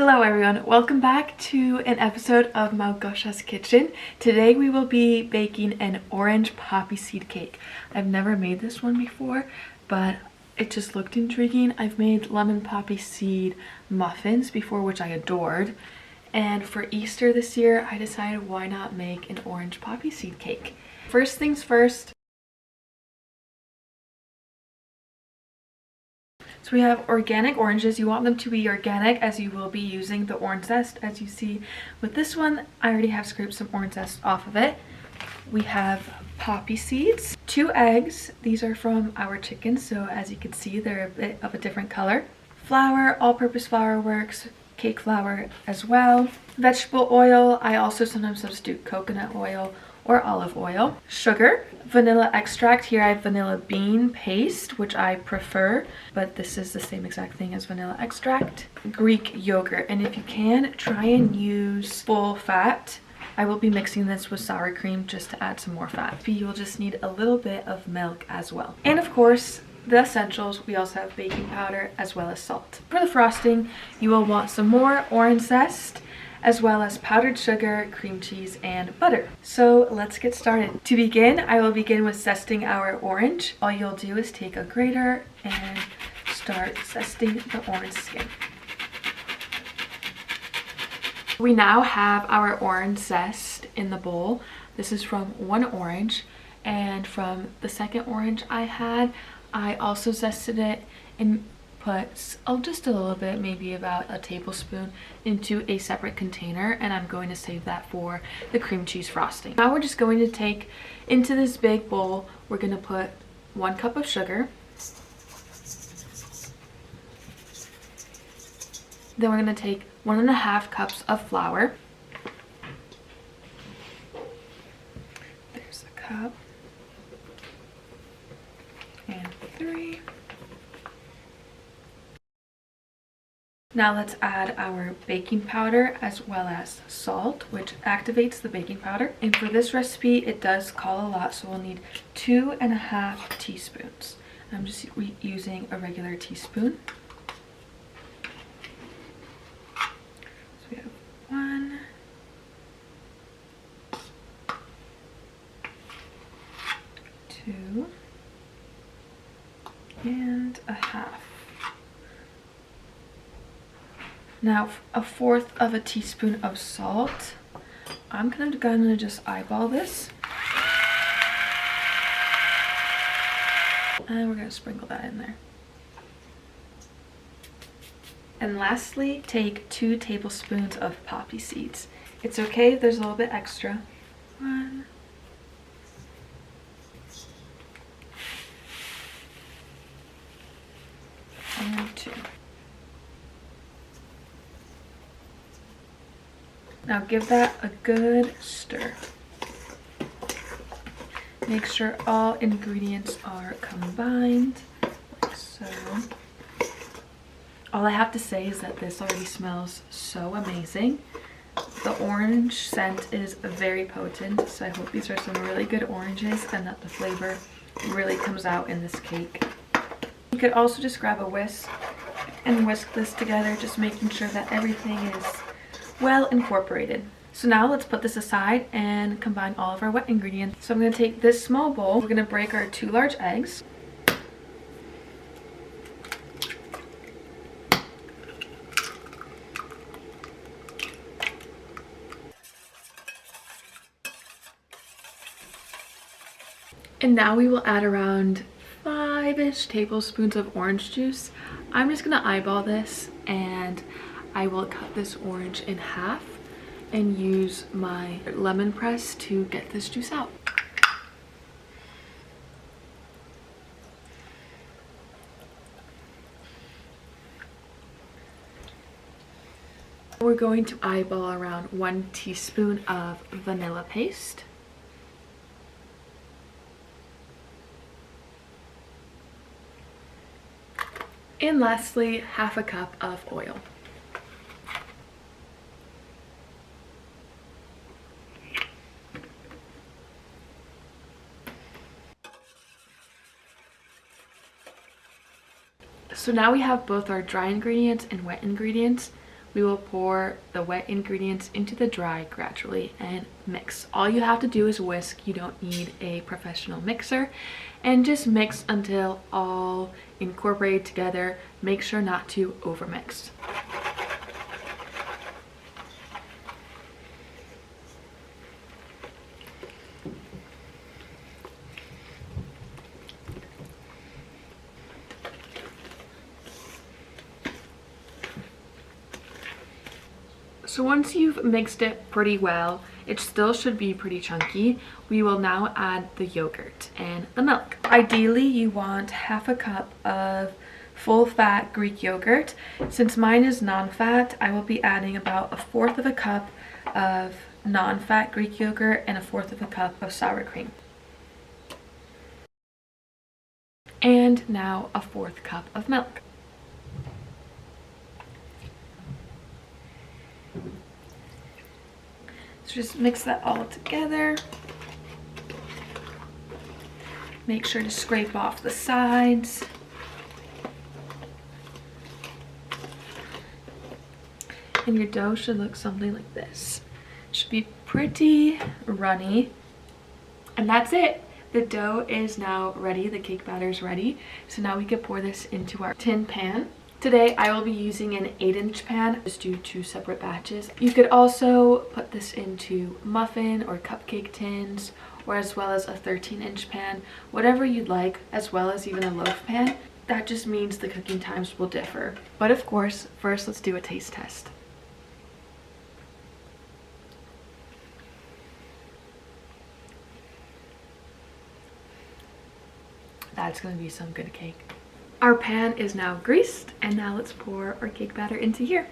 Hello everyone, welcome back to an episode of Malgosia's Kitchen. Today we will be baking an orange poppy seed cake. I've never made this one before, but it just looked intriguing. I've made lemon poppy seed muffins before, which I adored. And for Easter this year, I decided why not make an orange poppy seed cake. First things first. So we have organic oranges. You want them to be organic as you will be using the orange zest. As you see with this one, I already have scraped some orange zest off of it. We have poppy seeds, 2 eggs. These are from our chickens, so as you can see, they're a bit of a different color. Flour, all-purpose flour works, cake flour as well. Vegetable oil, I also sometimes substitute coconut oil or olive oil. Sugar, vanilla extract. Here I have vanilla bean paste, which I prefer, but this is the same exact thing as vanilla extract. Greek yogurt, and if you can, try and use full fat. I will be mixing this with sour cream just to add some more fat. You'll just need a little bit of milk as well. And of course, the essentials, we also have baking powder as well as salt. For the frosting, you will want some more orange zest, as well as powdered sugar, cream cheese, and butter. So let's get started. To begin, I will begin with zesting our orange. All you'll do is take a grater and start zesting the orange skin. We now have our orange zest in the bowl. This is from one orange, and from the second orange I had, I also zested it and put just a little bit, maybe about a tablespoon, into a separate container, and I'm going to save that for the cream cheese frosting. Now we're just going to take into this big bowl, we're going to put 1 cup of sugar. Then we're going to take 1.5 cups of flour. There's a cup. And 3. Now let's add our baking powder as well as salt, which activates the baking powder. And for this recipe, it does call a lot, so we'll need 2.5 teaspoons. I'm just using a regular teaspoon. So we have 1, 2, and 1/2. Now 1/4 teaspoon of salt. I'm gonna just eyeball this. And we're gonna sprinkle that in there. And lastly, take 2 tablespoons of poppy seeds. It's okay if there's a little bit extra. 1. And 2. Now give that a good stir. Make sure all ingredients are combined, like so. All I have to say is that this already smells so amazing. The orange scent is very potent, so I hope these are some really good oranges and that the flavor really comes out in this cake. You could also just grab a whisk and whisk this together, just making sure that everything is well incorporated. So now let's put this aside and combine all of our wet ingredients. So I'm going to take this small bowl. We're going to break our 2 large eggs. And now we will add around 5-ish tablespoons of orange juice. I'm just going to eyeball this, and I will cut this orange in half and use my lemon press to get this juice out. We're going to eyeball around 1 teaspoon of vanilla paste. And lastly, 1/2 cup of oil. So now we have both our dry ingredients and wet ingredients. we will pour the wet ingredients into the dry gradually and mix. All you have to do is whisk. You don't need a professional mixer, and just mix until all incorporate together. Make sure not to overmix. So once you've mixed it pretty well, it still should be pretty chunky. We will now add the yogurt and the milk. Ideally, you want half a cup of full fat Greek yogurt. Since mine is non-fat, I will be adding about 1/4 of a cup of non-fat Greek yogurt and 1/4 of a cup of sour cream. And now 1/4 cup of milk. So just mix that all together. Make sure to scrape off the sides. And your dough should look something like this. It should be pretty runny. And that's it. The dough is now ready. The cake batter is ready. So now we can pour this into our tin pan. Today I will be using an 8-inch pan. Just do 2 separate batches. You could also put this into muffin or cupcake tins, or as well as a 13-inch pan, whatever you'd like, as well as even a loaf pan. That just means the cooking times will differ. But of course, first let's do a taste test. That's gonna be some good cake. Our pan is now greased, and now let's pour our cake batter into here.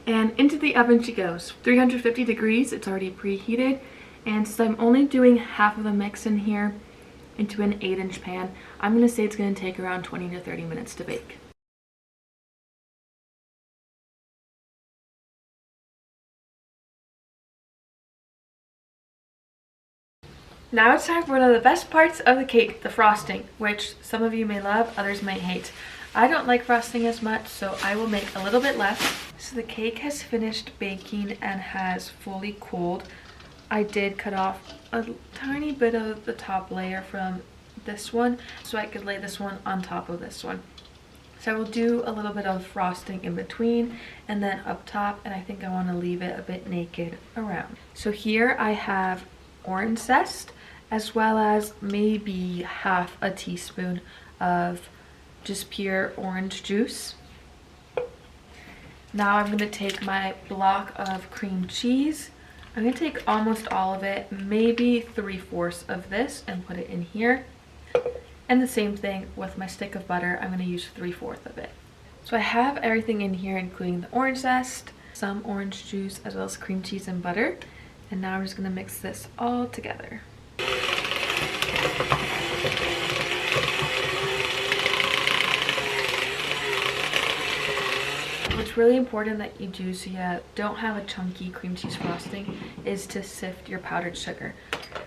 And into the oven she goes. 350 degrees, it's already preheated. And since I'm only doing half of the mix in here into an 8-inch pan, I'm gonna say it's gonna take around 20 to 30 minutes to bake. Now it's time for one of the best parts of the cake, the frosting, which some of you may love, others may hate. I don't like frosting as much, so I will make a little bit less. So the cake has finished baking and has fully cooled. I did cut off a tiny bit of the top layer from this one, so I could lay this one on top of this one. So I will do a little bit of frosting in between and then up top, and I think I want to leave it a bit naked around. So here I have orange zest, as well as maybe half a teaspoon of just pure orange juice. Now I'm going to take my block of cream cheese. I'm going to take almost all of it, maybe 3/4 of this, and put it in here. And the same thing with my stick of butter. I'm going to use 3/4 of it. So I have everything in here, including the orange zest, some orange juice, as well as cream cheese and butter. And now I'm just going to mix this all together. What's really important that you do so you don't have a chunky cream cheese frosting is to sift your powdered sugar.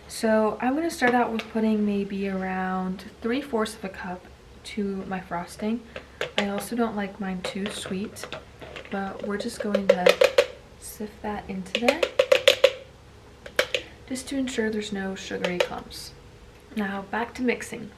So I'm going to start out with putting maybe around 3/4 of a cup to my frosting. I also don't like mine too sweet, but we're just going to sift that into there, just to ensure there's no sugary clumps. Now back to mixing.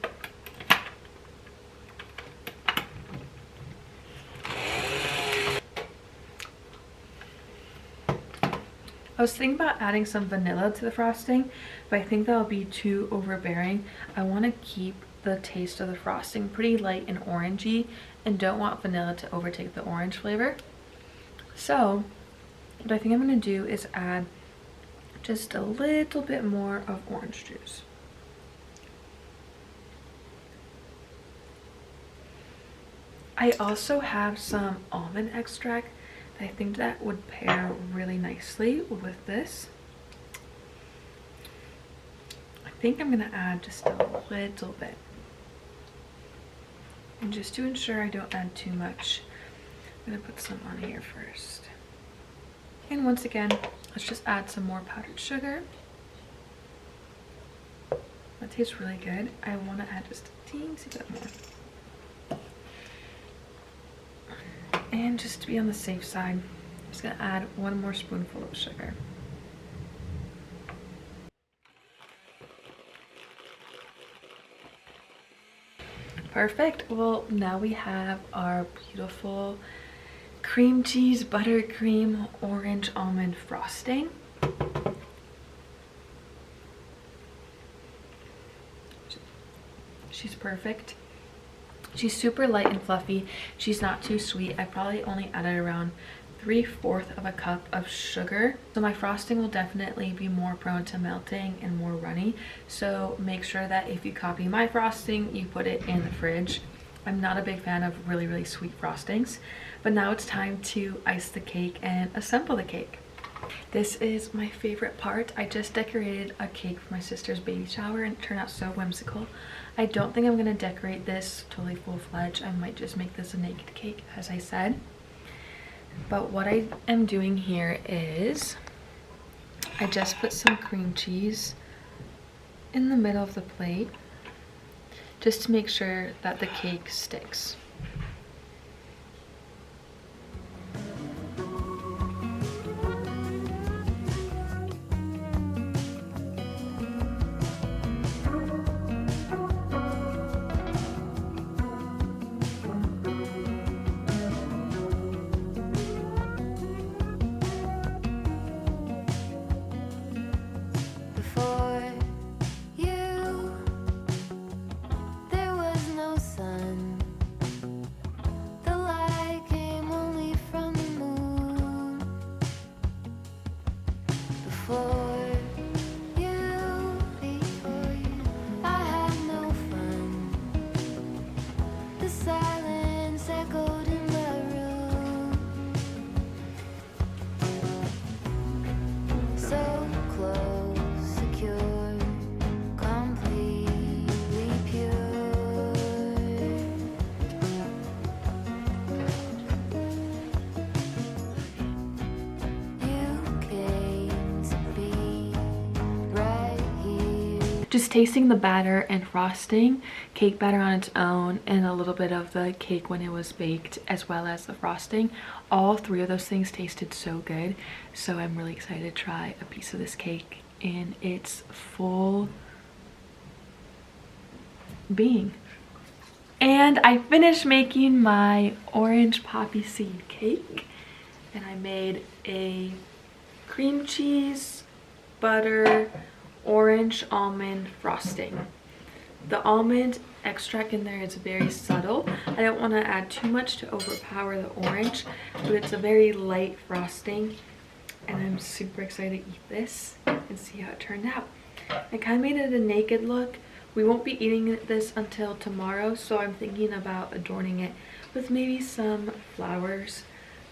I was thinking about adding some vanilla to the frosting, but I think that'll be too overbearing. I want to keep the taste of the frosting pretty light and orangey, and don't want vanilla to overtake the orange flavor. So what I think I'm going to do is add just a little bit more of orange juice. I also have some almond extract. I think that would pair really nicely with this. I think I'm going to add just a little bit. And just to ensure I don't add too much, I'm going to put some on here first. And once again, let's just add some more powdered sugar. I'm going to tastes really good. I want to add just a teensy bit more. And just to be on the safe side, I'm just gonna add 1 more spoonful of sugar. Perfect. Well, now we have our beautiful cream cheese buttercream orange almond frosting. She's perfect. She's super light and fluffy. She's not too sweet. I probably only added around 3/4 of a cup of sugar. So my frosting will definitely be more prone to melting and more runny. So make sure that if you copy my frosting, you put it in the fridge. I'm not a big fan of really sweet frostings. But now it's time to ice the cake and assemble the cake. This is my favorite part. I just decorated a cake for my sister's baby shower and it turned out so whimsical. I don't think I'm gonna decorate this totally full-fledged. I might just make this a naked cake, as I said. But what I am doing here is I just put some cream cheese in the middle of the plate just to make sure that the cake sticks. Just tasting the batter and frosting, cake batter on its own, and a little bit of the cake when it was baked, as well as the frosting. All 3 of those things tasted so good. So I'm really excited to try a piece of this cake in its full being. And I finished making my orange poppy seed cake. And I made a cream cheese, butter, orange almond frosting. The almond extract in there is very subtle. I don't want to add too much to overpower the orange, but it's a very light frosting and I'm super excited to eat this and see how it turned out. I kind of made it a naked look. We won't be eating this until tomorrow, so I'm thinking about adorning it with maybe some flowers,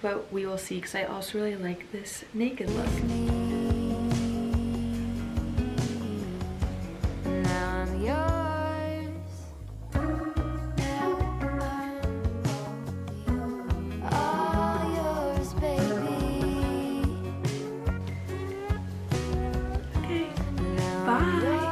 but we will see because I also really like this naked look. Bye.